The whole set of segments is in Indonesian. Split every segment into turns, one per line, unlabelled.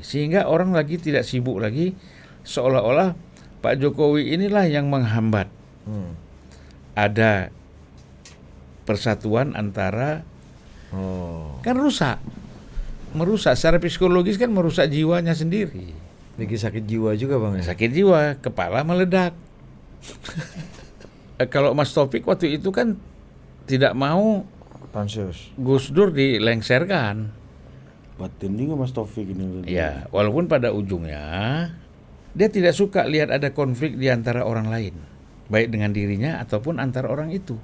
Sehingga orang lagi tidak sibuk lagi, seolah-olah Pak Jokowi inilah yang menghambat ada persatuan antara, kan merusak secara psikologis, kan merusak jiwanya sendiri.
Bikin sakit jiwa juga Bang ya?
Sakit jiwa, kepala meledak. Kalau Mas Taufik waktu itu kan tidak mau
Pansus.
Gus Dur dilengserkan.
Batin juga Mas Taufik ini.
Ya, walaupun pada ujungnya dia tidak suka lihat ada konflik di antara orang lain, baik dengan dirinya ataupun antara orang itu.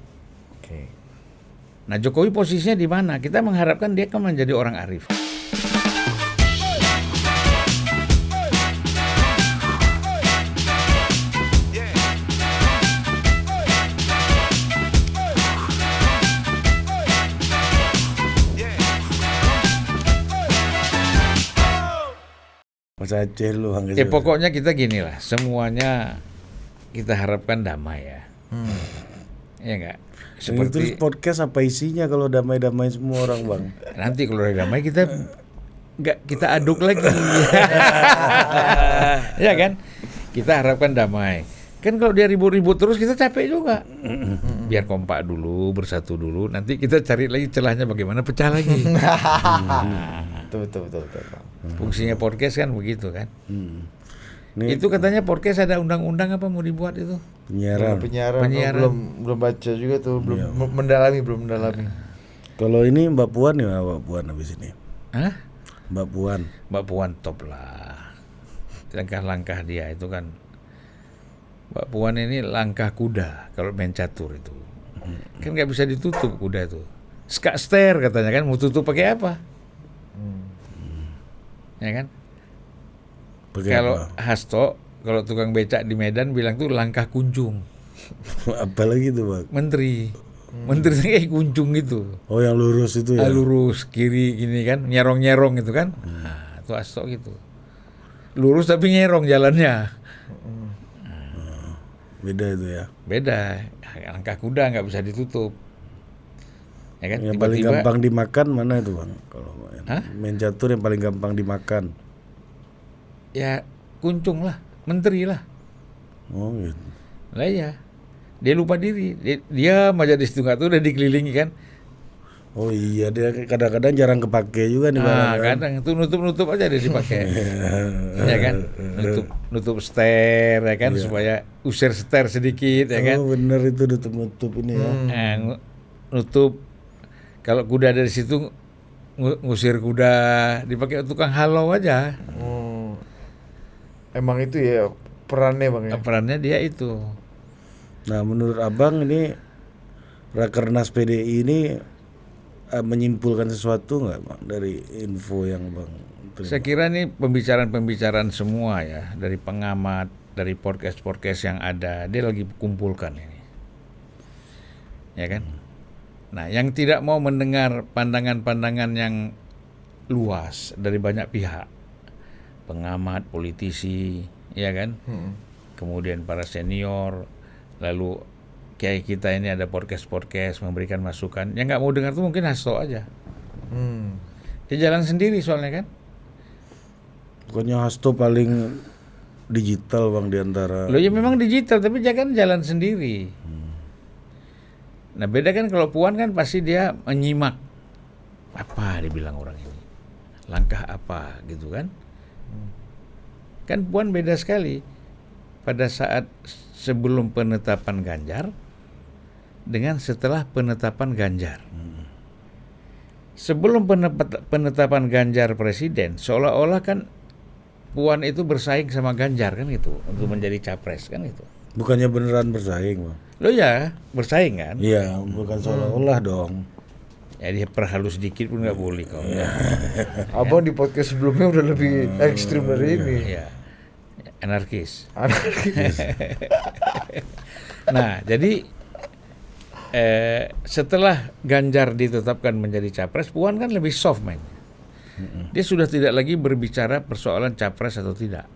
Oke.
Nah, Jokowi posisinya di mana? Kita mengharapkan dia akan menjadi orang arif.
Mas Aceh lu Bang.
Pokoknya kita gini lah, semuanya kita harapkan damai ya. Ya enggak?
Seperti podcast apa isinya kalau damai-damai semua orang Bang?
Nanti kalau udah damai kita aduk lagi. Ya kan? Kita harapkan damai. Kan kalau dia ribut-ribut terus kita capek juga. Biar kompak dulu, bersatu dulu. Nanti kita cari lagi celahnya bagaimana pecah lagi.
Betul.
Fungsinya podcast kan begitu kan.
Ini
Itu katanya podcast ada undang-undang apa mau dibuat itu?
penyiaran.
Penyiaran. Belum baca juga tuh, belum mendalami.
Kalau ini Mbak Puan ya, Mbak Puan habis ini.
Hah?
Mbak Puan.
Mbak Puan top lah. Langkah-langkah dia itu kan. Mbak Puan ini langkah kuda kalau main catur itu. Kan nggak bisa ditutup kuda itu. Skakster katanya kan, mau tutup pakai apa? Ya kan? Kalau Hasto, kalau tukang becak di Medan bilang tuh langkah kunjung.
Apalagi tuh Bang?
Menteri kayak kunjung gitu.
Oh yang lurus itu ya?
Lurus kiri gini kan, nyerong-nyerong gitu kan. Nah, itu Hasto gitu. Lurus tapi nyerong jalannya.
Beda itu ya?
Beda. Langkah kuda nggak bisa ditutup. Ya kan?
Yang paling gampang dimakan mana itu Bang? Kalau main catur yang paling gampang dimakan?
Ya kuncung lah, menteri lah.
Oh gitu.
Lah ya, dia lupa diri. Dia aja di situ nggak tuh udah dikelilingi kan.
Oh iya, dia kadang-kadang jarang kepake juga nih Bang.
Kadang itu nutup aja dia dipakai. Ya kan, nutup ster ya kan, supaya usir ster sedikit ya kan.
Oh bener itu nutup ini ya.
Nutup. Kalau kuda dari situ ngusir kuda, dipakai tukang halau aja.
Emang itu ya perannya Bang ya?
Perannya dia itu.
Nah menurut Abang ini Rakernas PDI ini menyimpulkan sesuatu nggak Bang dari info yang Bang terima?
Saya kira ini pembicaraan semua ya, dari pengamat, dari podcast yang ada, dia lagi kumpulkan ini. Ya kan? Nah, yang tidak mau mendengar pandangan-pandangan yang luas dari banyak pihak, pengamat, politisi, ya kan? Kemudian para senior, lalu kayak kita ini ada podcast memberikan masukan. Yang nggak mau dengar tuh mungkin Hasto aja. Dia jalan sendiri soalnya kan.
Pokoknya Hasto paling digital Bang diantara.
Loh ya memang digital tapi dia kan jalan sendiri. Nah beda kan kalau Puan kan pasti dia menyimak apa dibilang orang ini, langkah apa gitu kan. Kan Puan beda sekali pada saat sebelum penetapan Ganjar dengan setelah penetapan Ganjar. Sebelum penetapan Ganjar presiden, seolah-olah kan Puan itu bersaing sama Ganjar kan gitu untuk menjadi capres kan gitu.
Bukannya beneran bersaing Bang?
Loh ya bersaing kan?
Iya, bukan seolah-olah dong.
Ya diperhalus sedikit pun nggak boleh kok.
Abang di podcast sebelumnya udah lebih ekstrim dari ini.
Ya. Anarkis. Nah, jadi setelah Ganjar ditetapkan menjadi capres, Puan kan lebih soft main. Dia sudah tidak lagi berbicara persoalan capres atau tidak.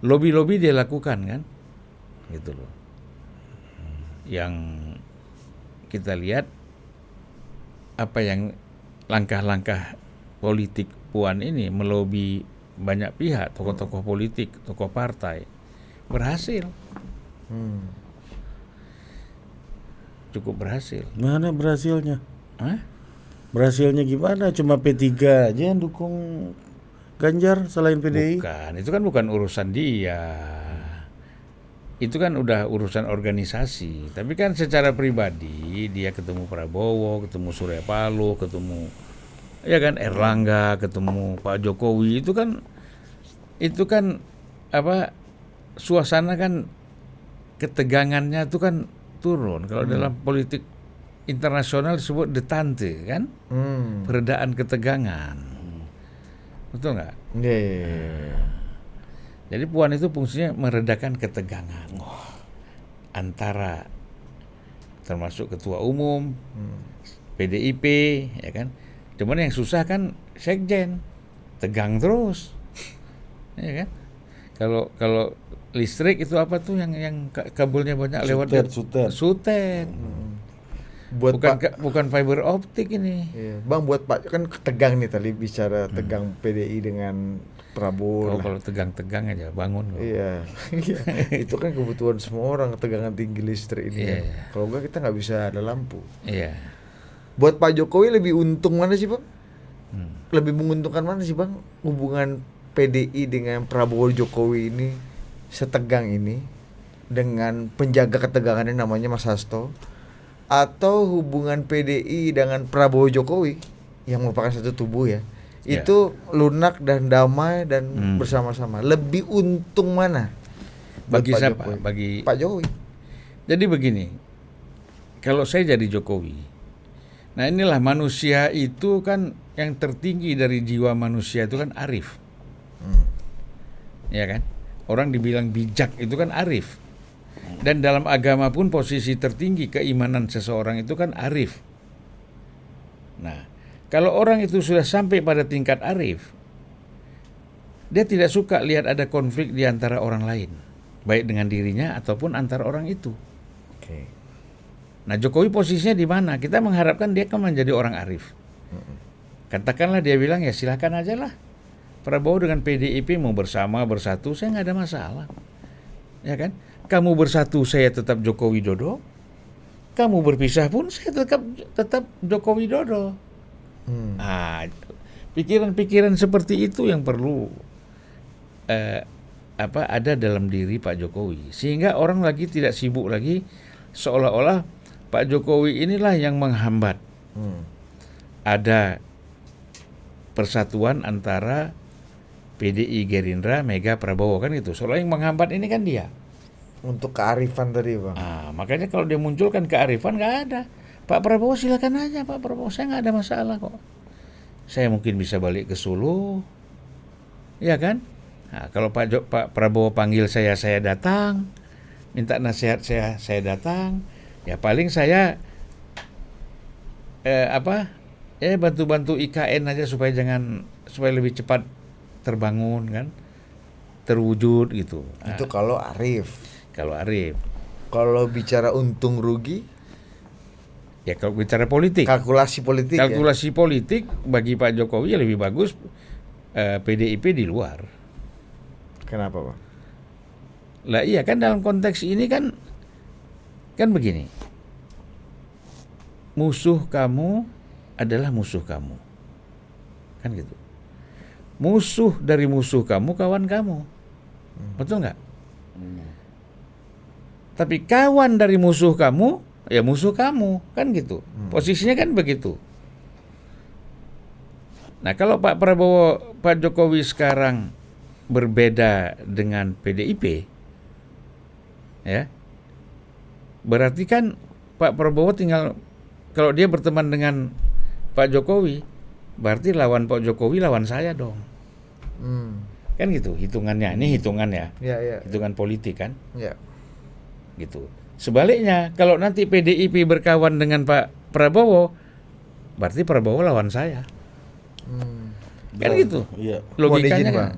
Lobby-lobby dia lakukan kan, gitu loh. Yang kita lihat apa yang langkah-langkah politik Puan ini melobi banyak pihak, tokoh-tokoh politik, tokoh partai berhasil, cukup berhasil.
Mana berhasilnya?
Hah?
Berhasilnya gimana? Cuma P3 aja yang dukung Ganjar selain PDI.
Bukan, itu kan bukan urusan dia. Itu kan udah urusan organisasi. Tapi kan secara pribadi dia ketemu Prabowo, ketemu Surya Paloh, ketemu ya kan Erlangga, ketemu Pak Jokowi, itu kan apa, suasana kan ketegangannya itu kan turun. Kalau dalam politik internasional disebut detente kan, peredaan ketegangan. Betul nggak?
Iya.
Jadi Puan itu fungsinya meredakan ketegangan antara termasuk ketua umum, PDIP, ya kan. Cuman yang susah kan sekjen, tegang terus, ya kan. Kalau listrik itu apa tuh yang kabelnya banyak lewat sutet. Bukan fiber optik ini.
Iya. Bang, buat Pak kan tegang nih tadi bicara tegang PDI dengan Prabowo.
Kalau tegang-tegang aja bangun.
Iya. Itu kan kebutuhan semua orang, ketegangan tinggi listrik ini.
Iya.
Kalau enggak kita nggak bisa ada lampu.
Iya.
Buat Pak Jokowi lebih untung mana sih, Bang? Lebih menguntungkan mana sih, Bang? Hubungan PDI dengan Prabowo Jokowi ini setegang ini dengan penjaga ketegangannya namanya Mas Hasto, atau hubungan PDI dengan Prabowo Jokowi yang merupakan satu tubuh ya, itu lunak dan damai dan bersama-sama. Lebih untung mana?
Bagi
Pak
siapa?
Jokowi?
Bagi
Pak Jokowi.
Jadi begini, kalau saya jadi Jokowi, nah inilah manusia itu kan yang tertinggi dari jiwa manusia itu kan arif, ya kan? Orang dibilang bijak itu kan arif. Dan dalam agama pun posisi tertinggi keimanan seseorang itu kan arif. Nah, kalau orang itu sudah sampai pada tingkat arif, dia tidak suka lihat ada konflik di antara orang lain, baik dengan dirinya ataupun antara orang itu.
Oke.
Nah, Jokowi posisinya di mana? Kita mengharapkan dia kan menjadi orang arif. Katakanlah dia bilang ya silakan aja lah. Prabowo dengan PDIP mau bersama bersatu, saya nggak ada masalah, ya kan? Kamu bersatu, saya tetap Joko Widodo. Kamu berpisah pun, saya tetap Joko Widodo. Pikiran-pikiran seperti itu yang perlu ada dalam diri Pak Jokowi, sehingga orang lagi tidak sibuk lagi seolah-olah Pak Jokowi inilah yang menghambat ada persatuan antara PDI, Gerindra, Mega, Prabowo kan gitu. Soalnya yang menghambat ini kan dia.
Untuk kearifan tadi, Bang.
Makanya kalau dia munculkan kearifan nggak ada. Pak Prabowo silakan aja, Pak Prabowo, saya nggak ada masalah kok. Saya mungkin bisa balik ke Solo, ya kan? Nah, kalau Pak Prabowo panggil saya datang, minta nasihat saya datang. Ya paling saya bantu-bantu IKN aja supaya lebih cepat terbangun kan, terwujud gitu.
Itu kalau arif.
Kalau arif.
Kalau bicara untung rugi,
ya kalau bicara politik,
kalkulasi politik
bagi Pak Jokowi ya lebih bagus PDIP di luar.
Kenapa, Bang?
Lah iya kan dalam konteks ini kan begini. Musuh kamu adalah musuh kamu. Kan gitu. Musuh dari musuh kamu kawan kamu. Betul nggak? Tapi kawan dari musuh kamu ya musuh kamu, kan gitu. Posisinya kan begitu. Nah, kalau Pak Jokowi sekarang berbeda dengan PDIP, ya, berarti kan Pak Prabowo tinggal, kalau dia berteman dengan Pak Jokowi, berarti lawan Pak Jokowi lawan saya dong. Kan gitu hitungannya. Ini hitungan ya. Hitungan politik kan.
Ya.
Gitu. Sebaliknya, kalau nanti PDIP berkawan dengan Pak Prabowo, berarti Prabowo lawan saya. Kan gitu.
Iya.
Logikanya kan.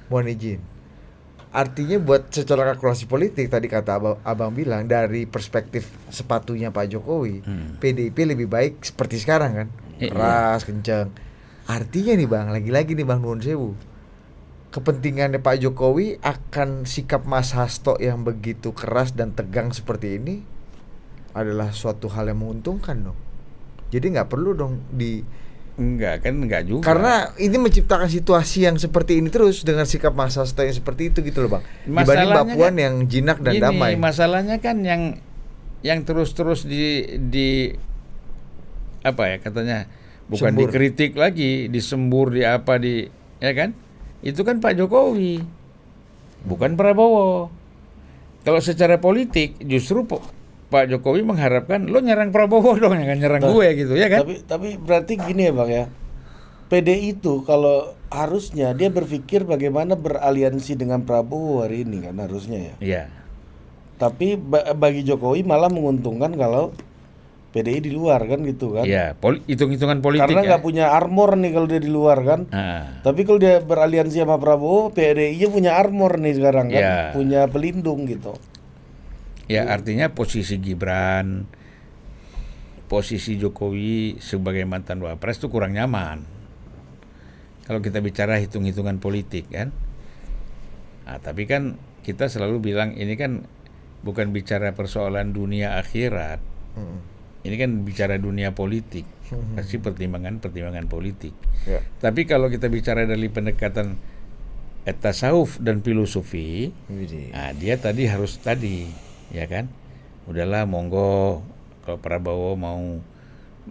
Mohon izin. Artinya buat secara kalkulasi politik tadi kata abang bilang dari perspektif sepatunya Pak Jokowi, PDIP lebih baik seperti sekarang kan, keras, kencang. Artinya nih Bang, lagi-lagi nih Bang Nuwun Sewu, kepentingannya Pak Jokowi akan sikap Mas Hasto yang begitu keras dan tegang seperti ini adalah suatu hal yang menguntungkan dong. Jadi nggak perlu dong
enggak juga.
karena ini menciptakan situasi yang seperti ini terus dengan sikap Mas Hasto yang seperti itu gitu loh Bang. Dibanding Mbak
Masalahnya
Puan
kan
yang jinak dan
gini,
damai.
masalahnya kan yang terus-terus di apa ya katanya, bukan
Sembur.
dikritik lagi, disembur, ya kan? Itu kan Pak Jokowi, bukan Prabowo. Kalau secara politik justru Pak Jokowi mengharapkan lo nyerang Prabowo dong, jangan nyerang gue gitu, ya kan?
Tapi berarti gini ya Bang ya. PDI itu kalau harusnya dia berpikir bagaimana beraliansi dengan Prabowo hari ini kan harusnya ya.
Iya.
Tapi bagi Jokowi malah menguntungkan kalau PDI di luar kan gitu kan.
Iya, hitung-hitungan politik.
Karena
ya.
nggak punya armor nih kalau dia di luar kan.
Ah.
Tapi kalau dia beraliansi sama Prabowo, PDI-nya punya armor nih sekarang kan,
Ya.
punya pelindung gitu.
Ya artinya posisi Gibran, posisi Jokowi sebagai mantan wapres itu kurang nyaman. Kalau kita bicara hitung-hitungan politik kan. Nah, tapi kan kita selalu bilang ini kan bukan bicara persoalan dunia akhirat. Ini kan bicara dunia politik. Pasti pertimbangan politik.
Ya.
Tapi kalau kita bicara dari pendekatan tasawuf dan filosofi, nah dia tadi harus ya kan, udahlah monggo kalau Prabowo mau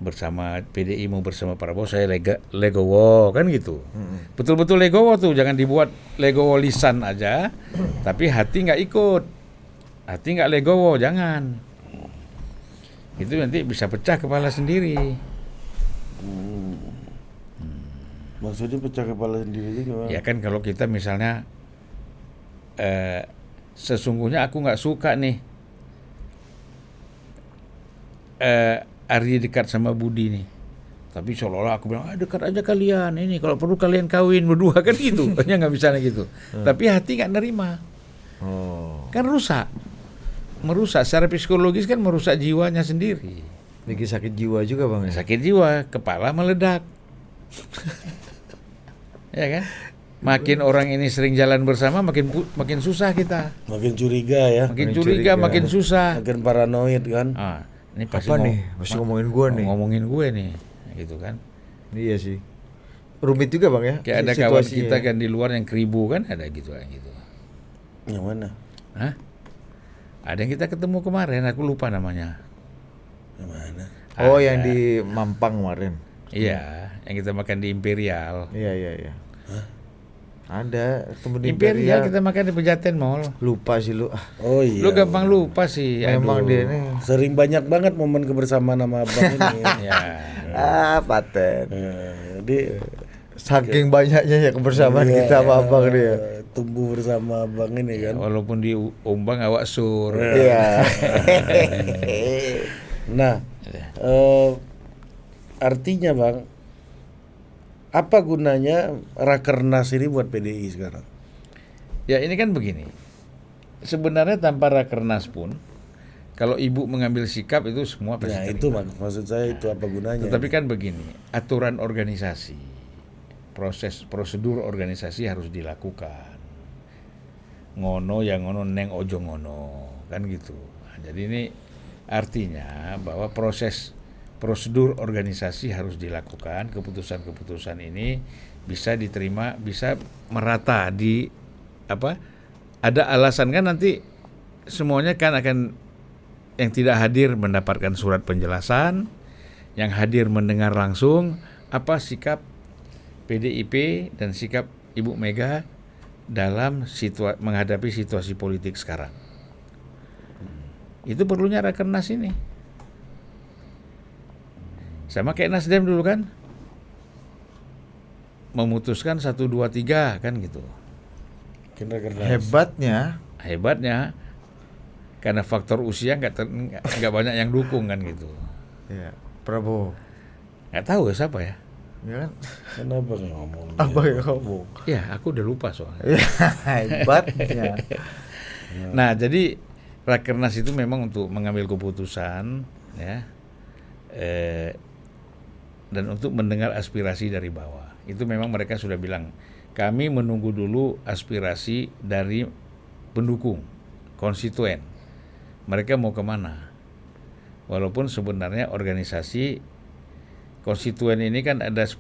bersama PDI, mau bersama Prabowo, saya legowo kan gitu. Betul-betul legowo tuh, jangan dibuat legowo lisan aja, tapi hati nggak ikut, hati nggak legowo, jangan. Itu nanti bisa pecah kepala sendiri.
Maksudnya pecah kepala sendiri itu gimana?
Ya kan kalau kita misalnya sesungguhnya aku nggak suka nih Ardi dekat sama Budi nih, tapi seolah-olah aku bilang dekat aja kalian ini, kalau perlu kalian kawin berdua kan gitu. Hanya nggak bisa gitu. Tapi hati nggak nerima, kan merusak secara psikologis, kan merusak jiwanya sendiri.
Lagi sakit jiwa juga Bang ya.
Sakit jiwa, kepala meledak. Ya kan? Makin orang ini sering jalan bersama, makin susah kita.
Makin curiga ya.
Makin curiga, makin susah.
Makin paranoid kan.
Ini pasti
Apa nih? Mesti ngomongin gue nih.
Ngomongin gue nih, gitu kan?
Iya sih. Rumit juga Bang ya.
Kayak ada kawan kita kan di luar yang keribu kan, ada gitu.
Yang mana?
Hah? Ada yang kita ketemu kemarin, aku lupa namanya.
Yang mana?
Oh,
Ada.
yang di Mampang kemarin.
Iya, yang kita makan di Imperial.
Iya. Ada ketemu di
Imperial kita makan di Pejaten Mall.
Lupa sih lu.
Oh iya.
Lu gampang lupa sih.
Memang
aduh.
dia nih.
Sering banyak banget momen kebersamaan sama abang ini.
Ya.
Paten.
Jadi
Saking banyaknya ya kebersamaan
iya,
kita sama abang dia.
tumbuh bersama abang ini kan.
Walaupun di Umbang awak sur.
Iya.
Nah, artinya Bang, apa gunanya Rakernas ini buat PDI sekarang?
Ya ini kan begini. Sebenarnya tanpa Rakernas pun, kalau ibu mengambil sikap itu semua pasti
Nah
terima.
itu maksud saya itu apa gunanya?
Tetapi kan begini, aturan organisasi, prosedur organisasi harus dilakukan. Ngono yang ngono neng ojo ngono, kan gitu. Nah, jadi ini artinya bahwa prosedur organisasi harus dilakukan, keputusan-keputusan ini bisa diterima, bisa merata di ada alasan kan nanti semuanya kan akan, yang tidak hadir mendapatkan surat penjelasan, yang hadir mendengar langsung apa sikap PDIP dan sikap Ibu Mega dalam menghadapi situasi politik sekarang. Itu perlunya Rakernas ini. Sama kayak Nasdem dulu kan, memutuskan 1, 2, 3 kan gitu. Hebatnya karena faktor usia nggak banyak yang dukung kan gitu.
Iya, Prabowo.
Nggak tahu ya siapa ya.
Ya kan?
Kenapa ngomong?
Apa yang ngomong?
Ya aku udah lupa soalnya.
Hebatnya.
Nah jadi Rakernas itu memang untuk mengambil keputusan ya, dan untuk mendengar aspirasi dari bawah. Itu memang mereka sudah bilang kami menunggu dulu aspirasi dari pendukung, konstituen. Mereka mau kemana? Walaupun sebenarnya organisasi konstituen ini kan ada 10.000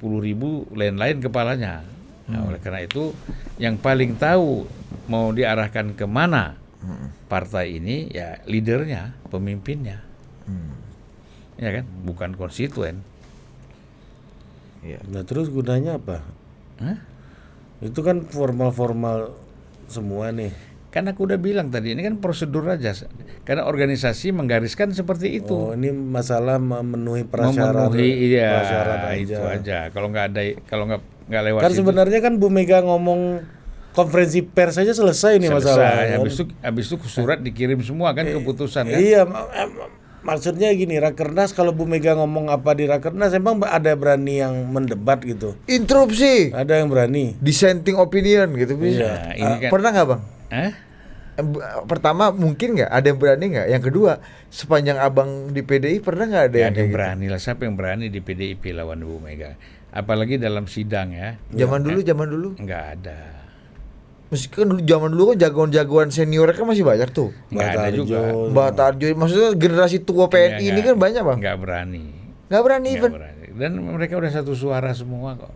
lain-lain kepalanya. Nah, oleh karena itu yang paling tahu mau diarahkan kemana partai ini ya leadernya, pemimpinnya. Ya kan, bukan konstituen.
Nah terus gunanya apa?
Hah?
Itu kan formal-formal semua nih.
Kan aku udah bilang tadi, ini kan prosedur aja. Karena organisasi menggariskan seperti itu.
Oh ini masalah memenuhi prasyarat.
Memenuhi, iya,
prasyarat
itu aja. Kalau nggak lewat
Kan
situ,
sebenarnya kan Bu Mega ngomong konferensi pers saja selesai nih masalah. Kan?
Habis itu surat dikirim semua kan keputusan kan.
Iya, maksudnya gini, Rakernas kalau Bu Mega ngomong apa di Rakernas emang ada berani yang mendebat gitu?
Interupsi,
Ada yang berani?
dissenting opinion gitu bisa.
Iya, ini kan-
Pernah nggak bang?
Hah?
Pertama mungkin nggak ada yang berani nggak? Yang kedua sepanjang abang di PDI pernah nggak ada
Ya,
yang
ada
kayak
yang
gitu?
berani lah. Siapa yang berani di PDIP lawan Bu Mega? Apalagi dalam sidang ya.
Zaman dulu
Nggak ada.
meskipun zaman dulu kan jagoan-jagoan senior kan masih banyak tuh.
Nggak ada juga.
Mbak Tarjo, maksudnya generasi tua PNI ini kan banyak bang.
Nggak berani.
Nggak berani
Nggak
even.
berani. Dan mereka udah satu suara semua kok.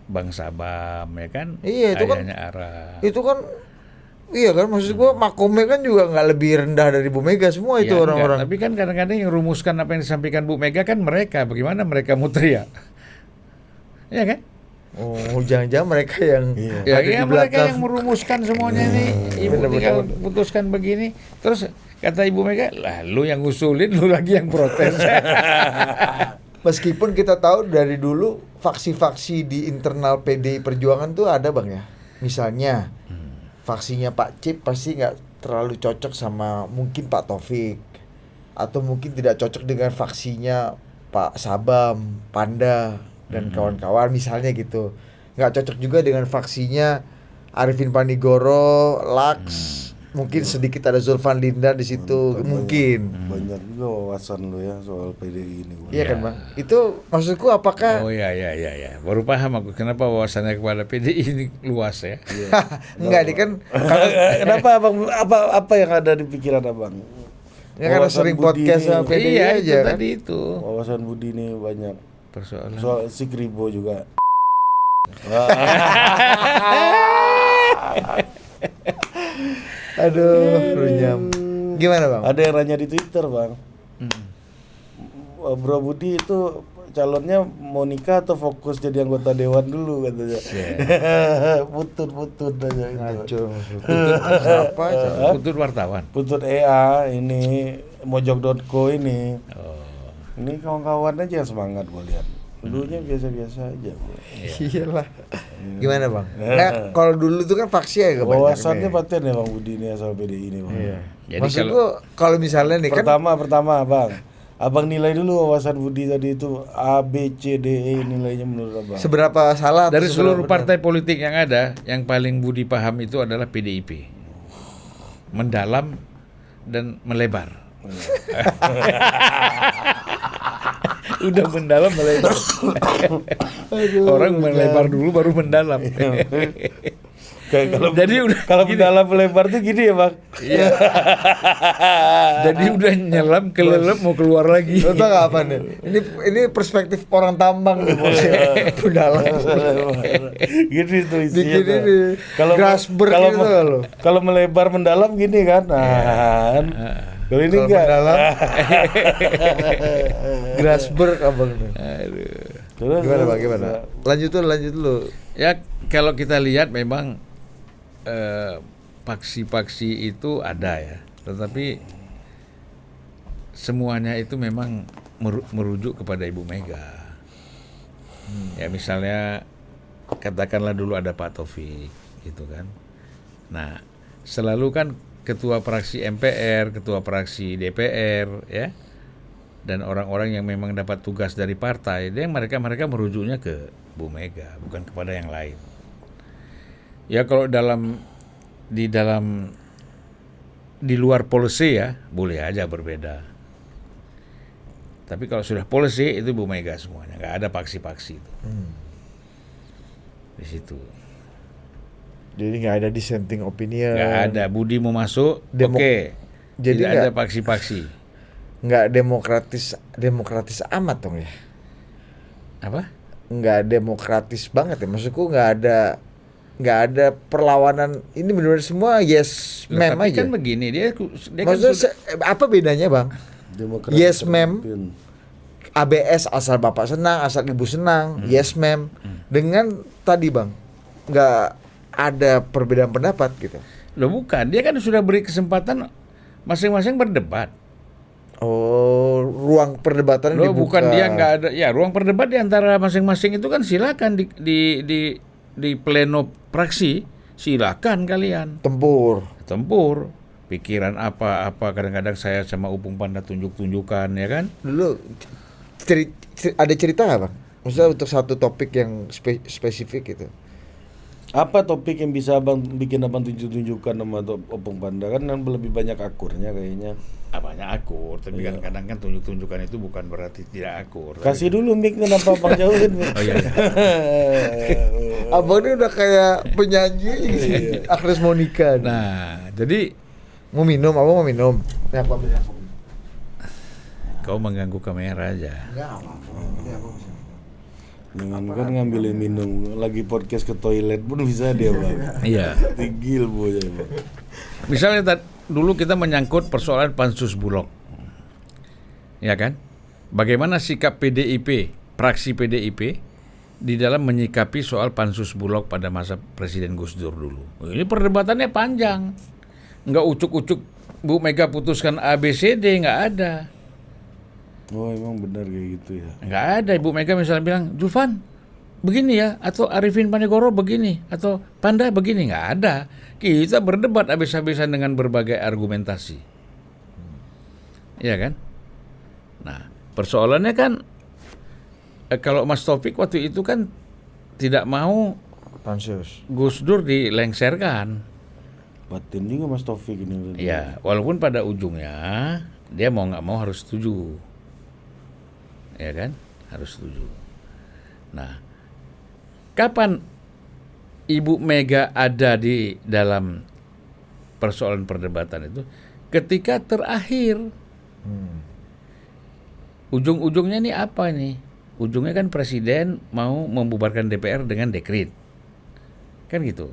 Bang Sabam ya kan.
Iya, itu kan-
Ayahnya Ara.
Itu kan iya kan maksud gua makomnya kan juga nggak lebih rendah dari Bu Mega semua itu
Ya, enggak.
orang-orang.
Tapi kan kadang-kadang yang rumuskan apa yang disampaikan Bu Mega kan mereka. Bagaimana mereka mau teriak? Ya kan?
Oh jangan-jangan mereka yang
Ya,
ada di
mereka yang
belakang.
merumuskan semuanya nih. Ibu
Bener,
tinggal
bener.
putuskan begini. Terus kata Ibu Mega, lah lu yang ngusulin, lu lagi yang protes.
Meskipun kita tahu dari dulu faksi-faksi di internal PDI Perjuangan tuh ada bang ya. Misalnya faksinya Pak Cip pasti nggak terlalu cocok sama mungkin Pak Taufik, atau mungkin tidak cocok dengan faksinya Pak Sabam, Panda dan kawan-kawan misalnya gitu. Nggak cocok juga dengan faksinya Arifin Panigoro, Laks. Mungkin sedikit ada Zulfan Lindan di situ, mungkin.
Banyak juga wawasan lo ya soal PDI ini.
Iya kan bang? Itu maksudku apakah
Oh ya. Baru paham aku kenapa wawasannya kepada PDI ini luas ya.
enggak nih kan
Kenapa abang apa yang ada di pikiran abang?
ya kan
Wawasan
sering
Budi
podcast
ini-
sama PDI
Iya,
aja
itu
kan.
tadi itu
Wawasan Budi ini banyak.
persoalan.
Soal si Kribo juga.
Aduh, runyam. Gimana bang?
Ada yang nanya di Twitter bang. Bro Budi itu calonnya mau nikah atau fokus jadi anggota dewan dulu katanya. Putut aja itu.
Ngaco maksudku. Siapa aja?
Putut wartawan.
Putut EA ini mojok.co ini.
Oh.
Ini kawan-kawan aja yang semangat gue lihat. Dulunya biasa-biasa aja.
Iyalah. Gimana bang? Nah, kalau dulu tuh kan faksi ya kebanyakan.
Wawasannya paten ya Bang Budi ini asal PDI ini Bang.
Iya.
Jadi
Maksudku kalau misalnya nih kan
Pertama Bang. Abang nilai dulu wawasan Budi tadi itu A, B, C, D, E nilainya menurut Abang.
seberapa salah atau
Dari seluruh
seberapa
partai politik yang ada, yang paling Budi paham itu adalah PDIP. Mendalam dan melebar. Udah mendalam melebar. Orang melebar dulu baru mendalam.
Kayak kalau
Jadi udah
kalau
gini.
mendalam lebar tuh gini ya Bang.
Iya. Jadi udah nyelam kelelep mau keluar lagi.
Lo tau gak apa nih? Ini perspektif orang tambang nih bos ya. Pendalam.
Gini tuh isinya.
Bikin
tuh.
ini, Grasberg
kalau
gitu loh.
kalau melebar mendalam gini kan. Nah, kan. Kalau ini
Kalau
enggak.
mendalam, Grasberg abang nih.
Terus,
Gimana bang? Gimana? Lanjut dulu.
Ya kalau kita lihat memang paksi-paksi itu ada ya, tetapi semuanya itu memang merujuk kepada Ibu Mega. Ya misalnya katakanlah dulu ada Pak Taufik gitu kan. Nah selalu kan ketua fraksi MPR, ketua fraksi DPR ya, dan orang-orang yang memang dapat tugas dari partai, dan mereka merujuknya ke Bu Mega, bukan kepada yang lain. Ya kalau di luar policy ya boleh aja berbeda. Tapi kalau sudah policy itu Bu Mega semuanya, nggak ada paksi-paksi itu. Di situ.
Jadi nggak ada dissenting opinion.
Nggak ada. Budi mau masuk,
Demo-
oke.
Jadi
Tidak ada paksi-paksi.
nggak demokratis amat dong ya.
Apa?
Nggak demokratis banget ya. Maksudku nggak ada perlawanan. Ini benar-benar semua yes
Loh,
ma'am
tapi
aja.
kan begini, dia kan
Maksudnya
sudah,
apa bedanya bang?
Demokrat
Yes, ma'am.
terpimpin.
ABS asal bapak senang, asal ibu senang, yes ma'am. Dengan tadi bang, nggak ada perbedaan pendapat gitu.
loh bukan, dia kan sudah beri kesempatan masing-masing berdebat.
Oh, ruang perdebatan
Loh
dibuka.
bukan dia nggak ada, ya ruang perdebat di antara masing-masing itu kan silakan di pleno praksi, silakan kalian
Tempur.
tempur pikiran apa kadang-kadang saya sama Upung Panda tunjuk-tunjukkan ya kan.
Dulu ada cerita nggak bang? Maksudnya untuk satu topik yang spesifik gitu.
Apa topik yang bisa abang bikin abang tunjuk-tunjukkan sama Opung Panda kan lebih banyak akurnya kayaknya.
Apanya akur, tapi kan kadang kan tunjuk-tunjukkan itu bukan berarti tidak akur.
Kasih dulu mic kenapa abang jauhin.
Oh iya.
Abang ini udah kayak penyanyi Agnes Monica.
Nah, jadi
Mau minum, abang mau minum. Ini apa beli aku?
kau mengganggu kamera aja.
Enggak apa-apa. Ini apa bisa?
Dengan kan ngambilin minum lagi podcast ke toilet pun bisa dia bang.
Iya.
Tigil boy bang.
Misalnya dulu kita menyangkut persoalan pansus Bulog. Ya kan? Bagaimana sikap PDIP, fraksi PDIP di dalam menyikapi soal pansus Bulog pada masa Presiden Gus Dur dulu. Ini perdebatannya panjang. Nggak ucuk-ucuk Bu Mega putuskan ABCD, nggak ada.
Oh emang benar kayak gitu ya.
Nggak ada. Ibu Mega misalnya bilang, Julvan begini ya, atau Arifin Panegoro begini, atau Panda begini. Nggak ada. Kita berdebat habis-habisan dengan berbagai argumentasi. Iya kan? Nah, persoalannya kan kalau Mas Taufik waktu itu kan tidak mau
Pansus.
Gus Dur dilengserkan.
Batin juga Mas Taufik ini.
Ya, walaupun pada ujungnya dia mau nggak mau harus setuju. Ya kan? Harus setuju. Nah, kapan Ibu Mega ada di dalam persoalan perdebatan itu? Ketika terakhir. Ujung-ujungnya nih apa nih? Ujungnya kan Presiden mau membubarkan DPR dengan dekret. Kan gitu.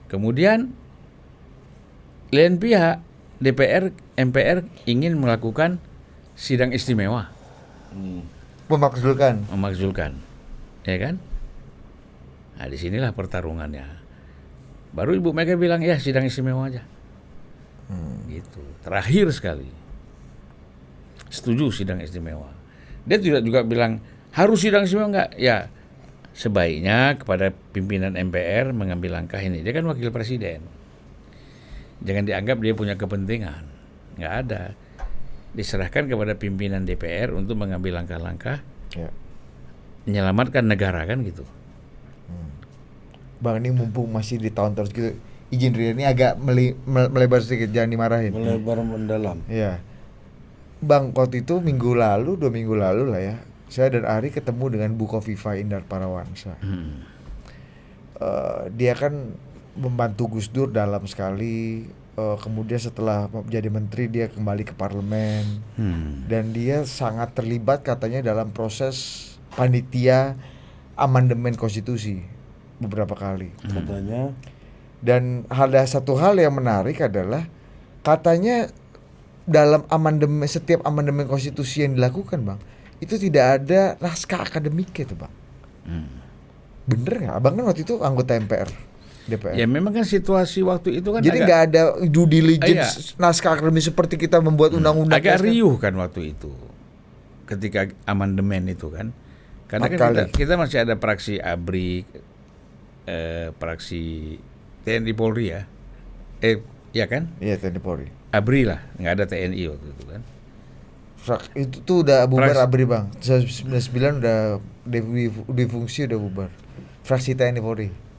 Kemudian lain pihak DPR, MPR ingin melakukan sidang istimewa, memakzulkan, ya kan? Nah, disinilah pertarungannya. Baru Ibu Mega bilang ya sidang istimewa aja, gitu. Terakhir sekali, setuju sidang istimewa. Dia tidak juga bilang harus sidang istimewa enggak, ya sebaiknya kepada pimpinan MPR mengambil langkah ini. Dia kan wakil presiden. Jangan dianggap dia punya kepentingan. Nggak ada. Diserahkan kepada pimpinan DPR untuk mengambil langkah-langkah menyelamatkan negara kan gitu.
Bang, ini mumpung masih di tahun terus gitu, izin Ria ini agak melebar sedikit, jangan dimarahin.
Melebar mendalam.
Iya. Bang, waktu itu 2 minggu lalu lah ya, saya dan Ari ketemu dengan Bu Kofifa Indar Parawansa. Dia kan membantu Gus Dur dalam sekali. Kemudian setelah jadi menteri dia kembali ke parlemen. Dan dia sangat terlibat katanya dalam proses panitia amandemen konstitusi beberapa kali.
Katanya.
Dan ada satu hal yang menarik adalah katanya dalam setiap amandemen konstitusi yang dilakukan bang, itu tidak ada naskah akademiknya tuh bang. Bener nggak? Abang kan waktu itu anggota DPR.
Ya memang kan situasi waktu itu kan
jadi nggak ada due diligence naskah akademis seperti kita membuat undang-undang.
agak riuh kan waktu itu ketika amandemen itu kan, karena kan kita masih ada praksi ABRI, praksi TNI Polri ya, ya kan?
Iya TNI Polri.
ABRI lah, nggak ada TNI waktu itu kan.
Itu tuh udah bubar ABRI bang. 99 udah fungsi udah bubar. Fraksi TNI Polri.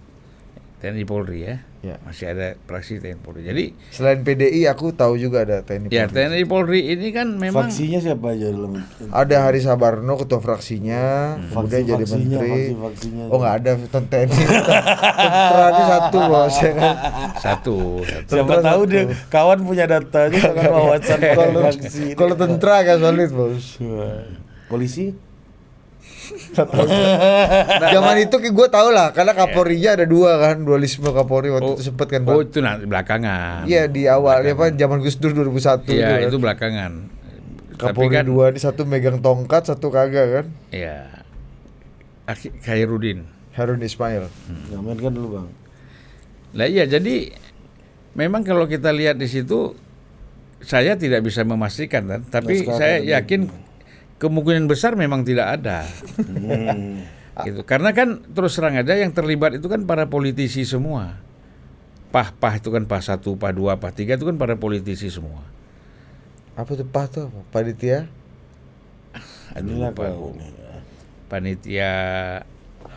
TNI Polri ya.
Ya.
Masih ada fraksi TNI Polri. Jadi
Selain PDI aku tahu juga ada TNI
ya
Polri.
TNI Polri ini kan memang
Faksinya siapa aja dalam?
Ada Hari Sabarno ketua fraksinya, kemudian jadi menteri.
Faksinya.
Oh nggak ada TNI. Tentara ini satu bos ya kan.
satu.
Siapa tahu dia kawan punya datanya kan wawasan faksi.
Kalau tentara agak solid bos.
Polisi?
Zaman itu gue tau lah, karena Kapolrinya ada dua kan, dualisme Kapolri waktu itu sempet kan Bang.
Oh itu nanti belakangan.
Iya di awal ya Pak, zaman Gus Dur 2001
Iya
kan.
itu belakangan.
Kapolri
kan,
dua, di satu megang tongkat, satu kagak kan.
Iya. Khairuddin.
Harun Ismail.
Ngamen kan dulu Bang.
Lah iya jadi memang kalau kita lihat di situ saya tidak bisa memastikan kan, tapi
Nah,
saya
sekarang
yakin kemungkinan besar memang tidak ada. Gitu. Karena kan terus terang aja yang terlibat itu kan para politisi semua. PAH itu kan PAH 1, PAH 2, PAH 3 itu kan para politisi semua.
Apa tuh PAH tuh? Panitia?
Aduh,
Inilah
lupa
kau
aku.
nih.
Panitia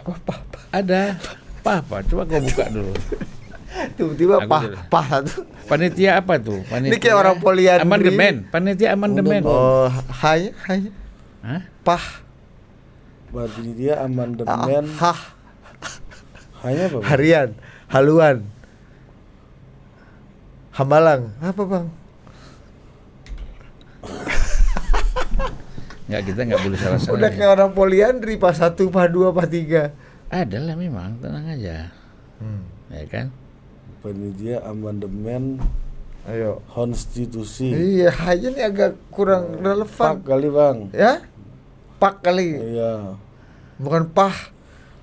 Apa PAH?
ada. PAH, coba kau buka dulu.
Tiba-tiba
Aku
PAH,
tidak.
PAH tuh.
Panitia apa tuh? Panitia
Ini kayak orang poliandri.
amandemen. Panitia amandemen.
Oh, hanya
Hah?
PAH.
Berarti dia amandemen
Hah,
hanya apa Bang?
harian, haluan. Hambalang, apa Bang?
Enggak, kita enggak boleh salah-salah.
Udah kayak orang poliandri, PAH 1, PAH 2, PAH 3.
Ada lah memang, tenang aja. Ya kan?
Panitia amandemen
Ayo.
konstitusi.
Iya, hanya nih agak kurang
Pak
relevan.
kali Bang.
Ya? Pak kali,
Iya.
bukan PAH.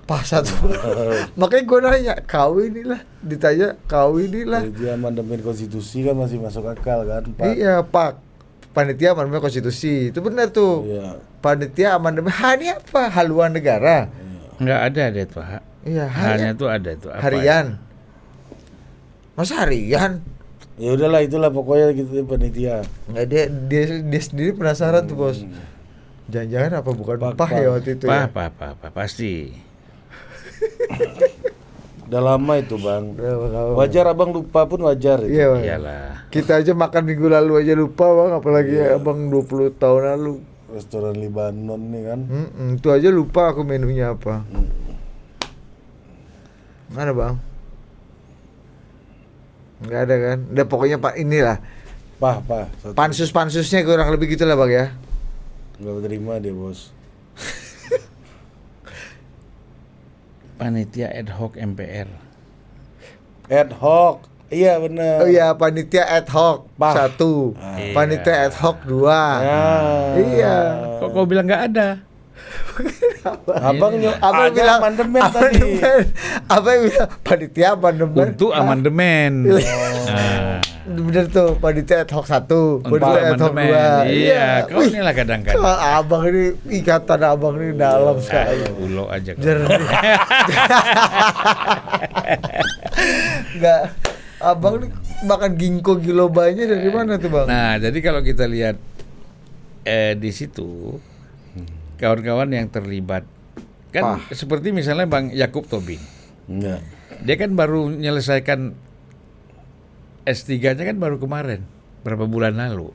PAH 1. Makanya gue nanya, kau inilah, ditanya kau inilah.
Panitia amandemen konstitusi kan masih masuk akal kan Pak?
Iya, Pak. Panitia amandemen konstitusi. Itu benar tuh.
Iya.
Panitia amandemen. Ini apa? Haluan negara.
Enggak ada deh tuh, Hak.
Iya,
Hanya tuh ada tuh apa?
harian. Masa harian?
Ya udahlah itulah pokoknya gitu panitia.
Enggak, dia sendiri penasaran tuh, Bos. Jangan-jangan apa bukan
Pak,
PAH ya waktu itu ya?
Pak, pasti.
Udah lama itu Bang.
Wajar.
Wajar Abang lupa pun wajar itu.
Iya, Bang.
Iyalah.
Kita aja makan minggu lalu aja lupa, Bang, apalagi Abang 20 tahun lalu.
Restoran Libanon nih kan.
Itu aja lupa aku menunya apa. Mana, Bang? Enggak ada kan? Udah pokoknya Pak inilah.
Pak.
Pansus-pansusnya kurang lebih gitulah, Bang ya.
Enggak terima dia, Bos.
Panitia ad hoc MPR.
Ad hoc. Iya benar.
Oh iya, panitia ad hoc
Pah.
1.
Iya.
Panitia ad hoc 2. Iya.
Kok kau bilang nggak ada?
Abang
Abang
ada
bilang
amandemen tadi.
Abang bilang panitia amandemen.
Untuk amandemen. Nah,
Bener tuh, panitia ad hoc 1,
untuk
panitia ad hoc 2.
amandemen. Iya, kau inilah kadang-kadang.
Abang ini ikatan abang ini dalam sekali.
Ulo aja kau.
Jernih. Enggak. Abang nih makan ginkgo bilobanya dari mana tuh, Bang?
Nah, jadi kalau kita lihat di situ kawan-kawan yang terlibat kan seperti misalnya Bang Yakub Tobing.
Enggak.
Dia kan baru menyelesaikan S3-nya kan baru kemarin, berapa bulan lalu.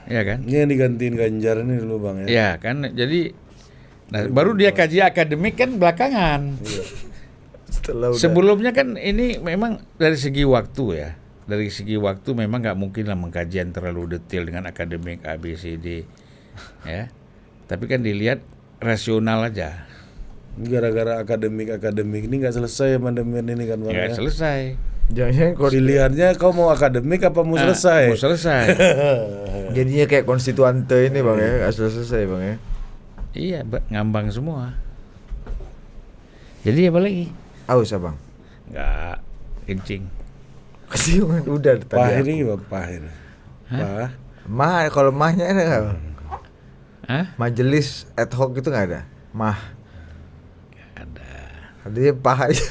Ya kan?
Ini yang digantiin Ganjar ini dulu Bang ya.
Ya kan, jadi baru dia kaji akademik kan belakangan.
Setelah udah.
Sebelumnya kan ini memang dari segi waktu ya, dari segi waktu memang nggak mungkin lah mengkajian terlalu detail dengan akademik ABCD, ya. Tapi kan dilihat rasional aja.
Ini gara-gara akademik ini nggak selesai amandemen ini kan Bang
Nggak
ya.
selesai.
Jangan-jangan
Pilihannya kau mau akademik apa mau selesai?
Mau selesai.
jadinya kayak konstituante ini, Bang ya, nggak selesai, Bang ya.
Iya, ngambang semua. Jadi apa lagi?
Aus, Bang.
Nggak kencing.
Kesiuman udah tadi.
Pah
aku.
ini gimana Pah ini? Pah.
Mah, kalau mahnya ada nggak, Bang?
Hah?
Majelis ad hoc itu nggak ada. Mah.
Ada.
Adanya pah aja.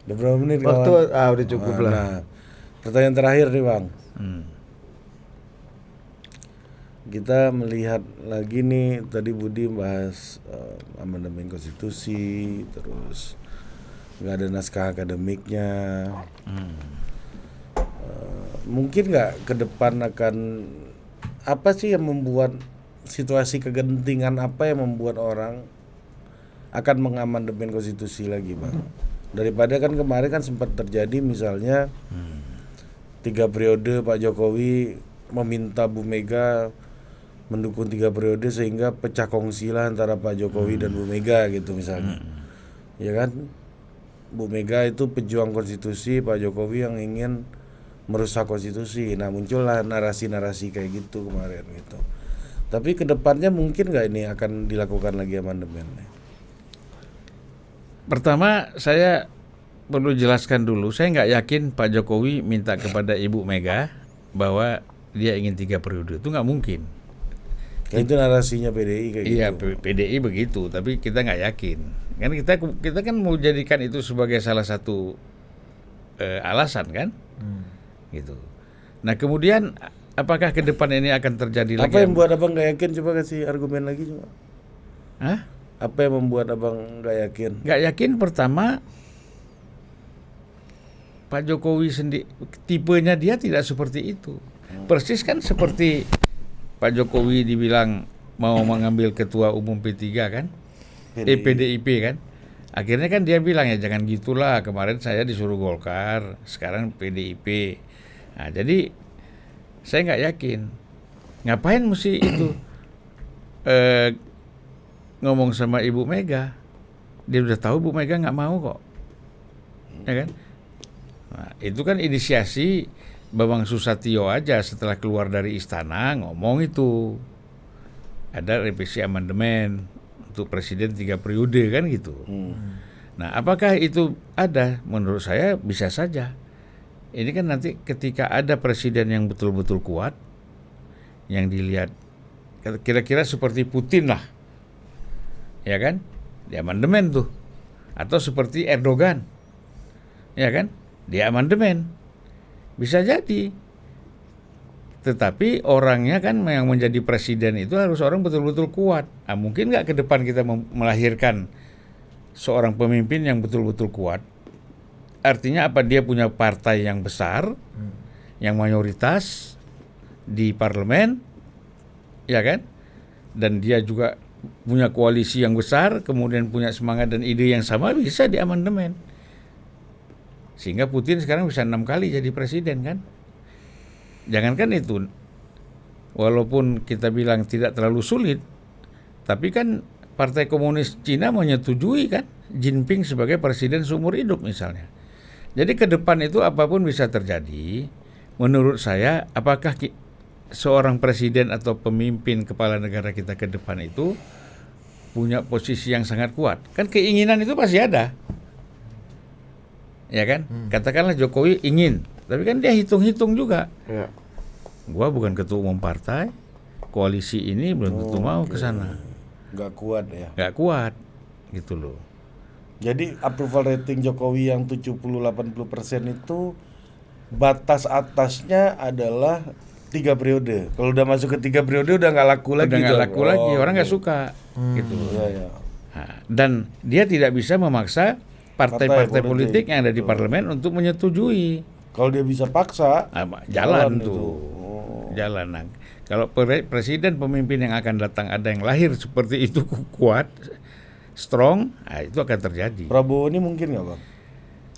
Udah berapa menit
Waktu
kawan?
udah cukup lah.
Nah, pertanyaan terakhir nih Bang. kita melihat lagi nih, tadi Budi bahas amandemen konstitusi, terus nggak ada naskah akademiknya. Mungkin nggak ke depan akan apa sih yang membuat situasi kegentingan apa yang membuat orang akan mengamandemen konstitusi lagi, Bang? Daripada kan kemarin kan sempat terjadi misalnya 3 periode Pak Jokowi meminta Bu Mega mendukung 3 periode sehingga pecah kongsi lah antara Pak Jokowi dan Bu Mega gitu misalnya. Ya kan? Bu Mega itu pejuang konstitusi, Pak Jokowi yang ingin merusak konstitusi. Nah, muncullah narasi-narasi kayak gitu kemarin gitu. Tapi kedepannya mungkin nggak ini akan dilakukan lagi amandemen?
Pertama, saya perlu jelaskan dulu, saya nggak yakin Pak Jokowi minta kepada Ibu Mega bahwa dia ingin 3 periode. Itu nggak mungkin.
Itu narasinya PDI kayak
Iya,
gitu.
PDI begitu, tapi kita nggak yakin. Kan kita kan mau jadikan itu sebagai salah satu alasan kan, gitu. Nah kemudian apakah ke depan ini akan terjadi lagi?
Apa yang membuat abang nggak yakin? Coba kasih argumen lagi coba.
Hah?
Apa yang membuat abang nggak yakin?
Nggak yakin pertama, Pak Jokowi sendiri tipenya dia tidak seperti itu. Persis kan seperti Pak Jokowi dibilang mau mengambil ketua umum P3 kan, PDIP kan. Akhirnya kan dia bilang ya jangan gitulah, kemarin saya disuruh Golkar, sekarang PDIP. Nah, jadi saya nggak yakin. Ngapain mesti itu ngomong sama Ibu Mega? Dia udah tahu Bu Mega nggak mau kok, ya kan? Nah, itu kan inisiasi Bambang Susatyo aja setelah keluar dari istana ngomong itu ada revisi amandemen untuk presiden 3 periode kan gitu. Nah, apakah itu ada? Menurut saya bisa saja. Ini kan nanti ketika ada presiden yang betul-betul kuat, yang dilihat kira-kira seperti Putin lah, ya kan? Di amandemen tuh. Atau seperti Erdogan, ya kan? Di amandemen. Bisa jadi. Tetapi orangnya kan yang menjadi presiden itu harus orang betul-betul kuat. Nah, mungkin nggak ke depan kita melahirkan seorang pemimpin yang betul-betul kuat? Artinya apa? Dia punya partai yang besar, yang mayoritas di parlemen, ya kan? Dan dia juga punya koalisi yang besar, kemudian punya semangat dan ide yang sama, bisa di amandemen. Sehingga Putin sekarang bisa 6 kali jadi presiden kan. Jangankan itu, walaupun kita bilang tidak terlalu sulit, tapi kan Partai Komunis Cina menyetujui kan Jinping sebagai presiden seumur hidup misalnya. Jadi ke depan itu apapun bisa terjadi. Menurut saya, apakah seorang presiden atau pemimpin kepala negara kita ke depan itu punya posisi yang sangat kuat? Kan keinginan itu pasti ada. Ya kan? Katakanlah Jokowi ingin, tapi kan dia hitung-hitung juga.
Ya.
Gua bukan ketua umum partai, koalisi ini belum tentu mau ke sana.
Nggak kuat ya.
Nggak kuat, gitu loh.
Jadi approval rating Jokowi yang 70-80% itu batas atasnya adalah 3 periode. Kalau udah masuk ke 3 periode udah nggak laku lagi.
Udah nggak laku lagi, orang nggak
gitu.
suka, gitu loh.
Ya.
Nah, dan dia tidak bisa memaksa partai-partai politik yang ada di parlemen untuk menyetujui.
Kalau dia bisa paksa,
Jalan
itu.
tuh. Jalan. Nah, kalau presiden pemimpin yang akan datang ada yang lahir seperti itu kuat, strong, nah itu akan terjadi.
Prabowo ini mungkin nggak bang?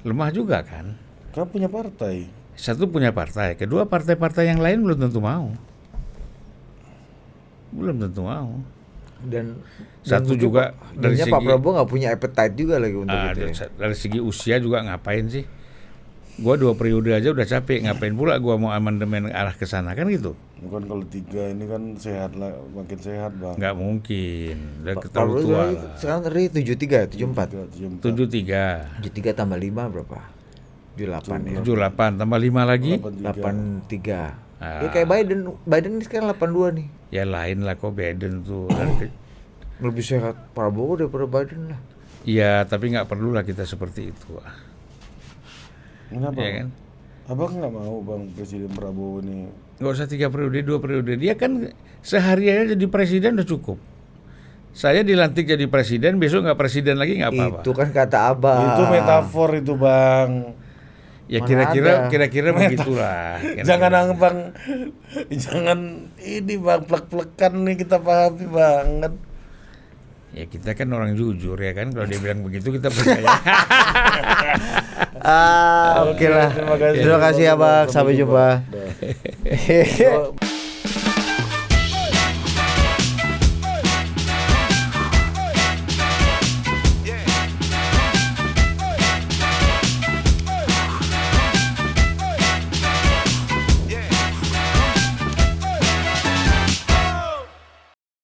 Lemah juga kan.
Kan punya partai.
Satu punya partai, kedua partai-partai yang lain belum tentu mau. Belum tentu mau.
Dan
Satu juga dari
Pak
segi
Prabowo nggak punya appetite juga lagi untuk itu. Ya.
dari segi usia juga ngapain sih? Gua 2 periode aja udah capek, ngapain pula gua mau amandemen arah ke sana kan gitu?
Bukan kalau 3 ini kan sehat lah, makin sehat bang.
Nggak mungkin, udah terlalu
Prabowo
tua lah.
sekarang tadi 73, 74.
73,
73 tambah 5 berapa? 78 ya.
78 tambah 5 lagi,
83.
Ah.
Ya kayak Biden ini sekarang 82 nih.
ya lain lah kok Biden tuh.
Lebih sehat Prabowo daripada Biden lah.
Iya, tapi nggak perlulah kita seperti itu.
Kenapa?
Ya kan?
Abang nggak mau bang Presiden Prabowo ini?
Nggak usah 3 periode, 2 periode. Dia kan sehari aja jadi presiden udah cukup. Saya dilantik jadi presiden, besok nggak presiden lagi nggak apa-apa.
Itu kan kata abang.
Itu metafor itu bang.
Ya
Mana
kira-kira begitulah.
Jangan bang, jangan ini bang plek-plekan nih kita pahami banget.
Ya kita kan orang jujur ya kan, kalau dia bilang begitu kita percaya.
Oke lah.
Terima kasih.
Terima kasih abang. Sampai jumpa.
Dah.